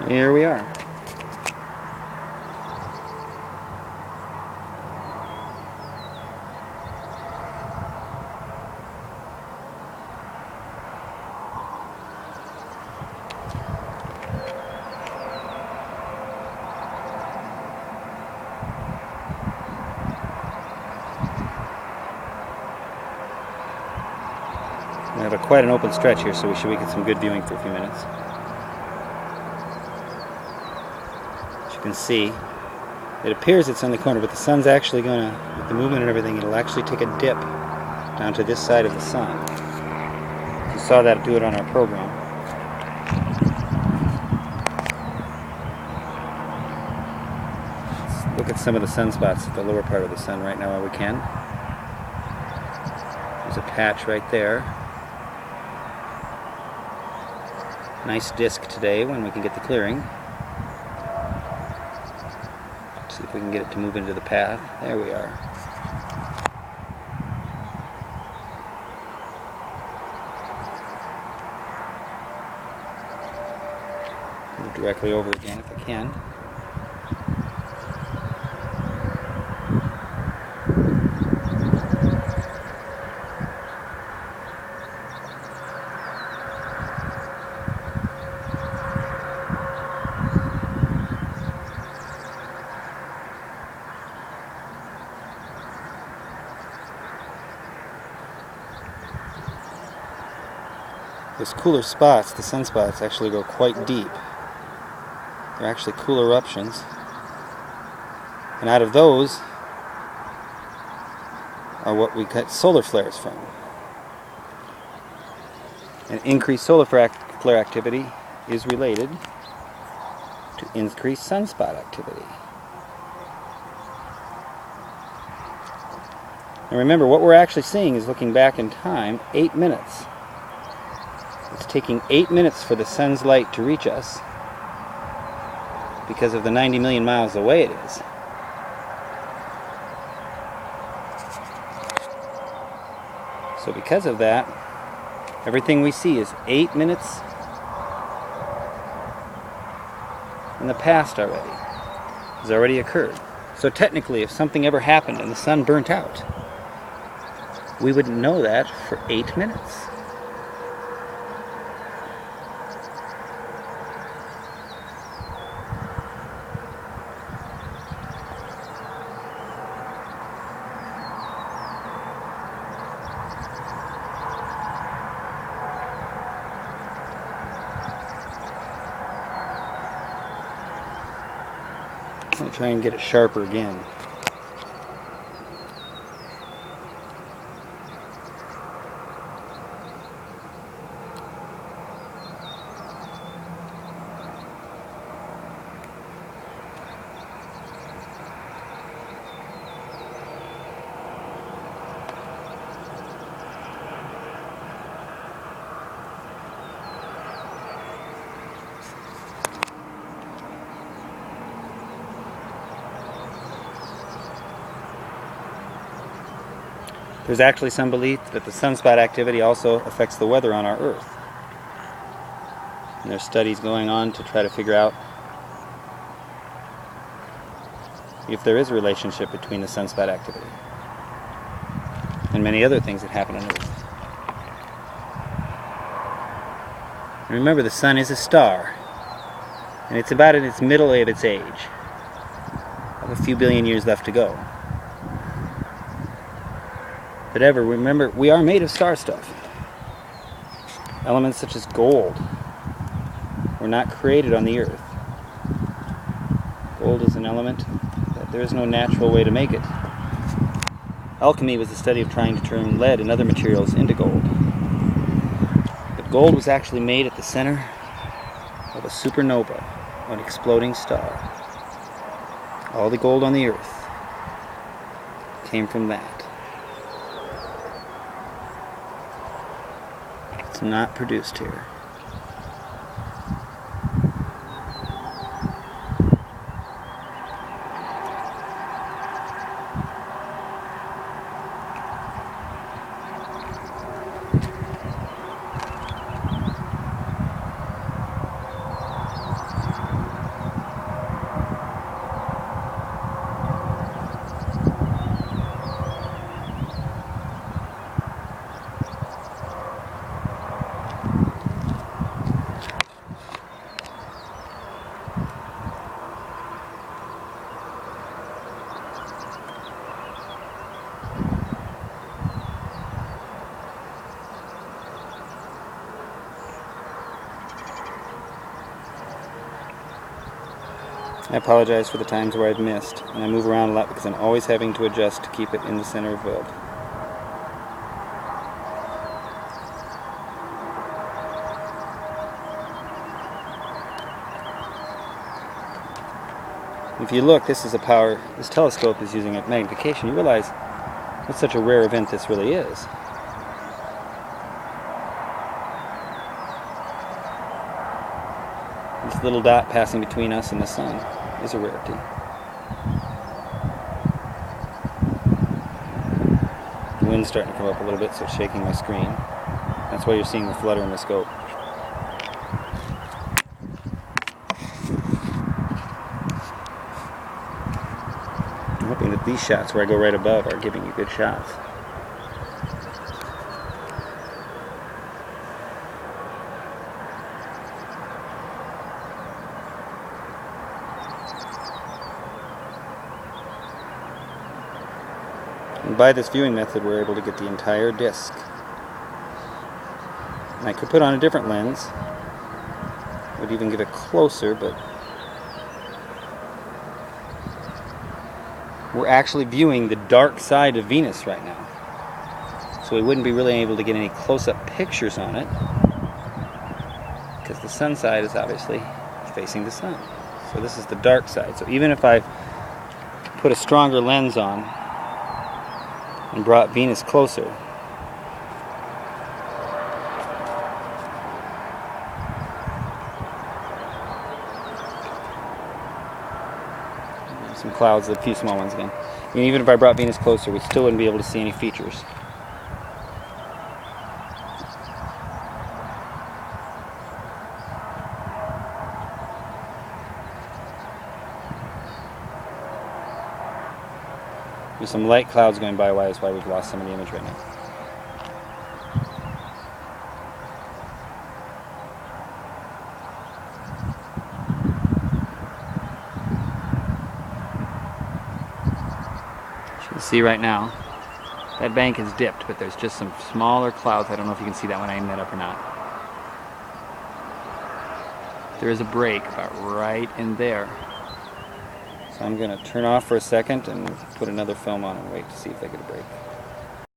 Here we are. We have quite an open stretch here, so we should get some good viewing for a few minutes. As you can see, it appears it's on the corner, but the sun's actually going to, with the movement and everything, it'll actually take a dip down to this side of the sun. You saw that do it on our program. Let's look at some of the sunspots at the lower part of the sun right now while we can. There's a patch right there. Nice disk today when we can get the clearing. Let's see if we can get it to move into the path. There we are. Move directly over again if I can. Those cooler spots, the sunspots, actually go quite deep. They're actually cool eruptions. And out of those are what we get solar flares from. And increased solar flare activity is related to increased sunspot activity. And remember, what we're actually seeing is looking back in time 8 minutes. It's taking 8 minutes for the sun's light to reach us because of the 90 million miles away it is. So because of that, everything we see is 8 minutes in the past already. Has already occurred. So technically, if something ever happened and the sun burnt out, we wouldn't know that for 8 minutes. I'll try and get it sharper again. There's actually some belief that the sunspot activity also affects the weather on our Earth. And there's studies going on to try to figure out if there is a relationship between the sunspot activity and many other things that happen on Earth. And remember, the sun is a star, and it's about in its middle of its age. I have a few billion years left to go. But remember, we are made of star stuff. Elements such as gold were not created on the Earth. Gold is an element that there is no natural way to make it. Alchemy was the study of trying to turn lead and other materials into gold. But gold was actually made at the center of a supernova, an exploding star. All the gold on the Earth came from that. It's not produced here. I apologize for the times where I've missed, and I move around a lot because I'm always having to adjust to keep it in the center of build. If you look, this telescope is using a magnification. You realize what such a rare event this really is. This little dot passing between us and the sun is a rarity. The wind's starting to come up a little bit, so it's shaking my screen. That's why you're seeing the flutter in the scope. I'm hoping that these shots where I go right above are giving you good shots. And by this viewing method, we're able to get the entire disc. And I could put on a different lens. Would even get it closer, but we're actually viewing the dark side of Venus right now. So we wouldn't be really able to get any close-up pictures on it, because the sun side is obviously facing the sun. So this is the dark side. So even if I put a stronger lens on and brought Venus closer, some clouds, a few small ones again. And even if I brought Venus closer, we still wouldn't be able to see any features. There's some light clouds going by, which is why we've lost some of the image right now. As you can see right now, that bank is dipped, but there's just some smaller clouds. I don't know if you can see that when I aim that up or not. There is a break about right in there. So I'm going to turn off for a second and put another film on and wait to see if I get a break.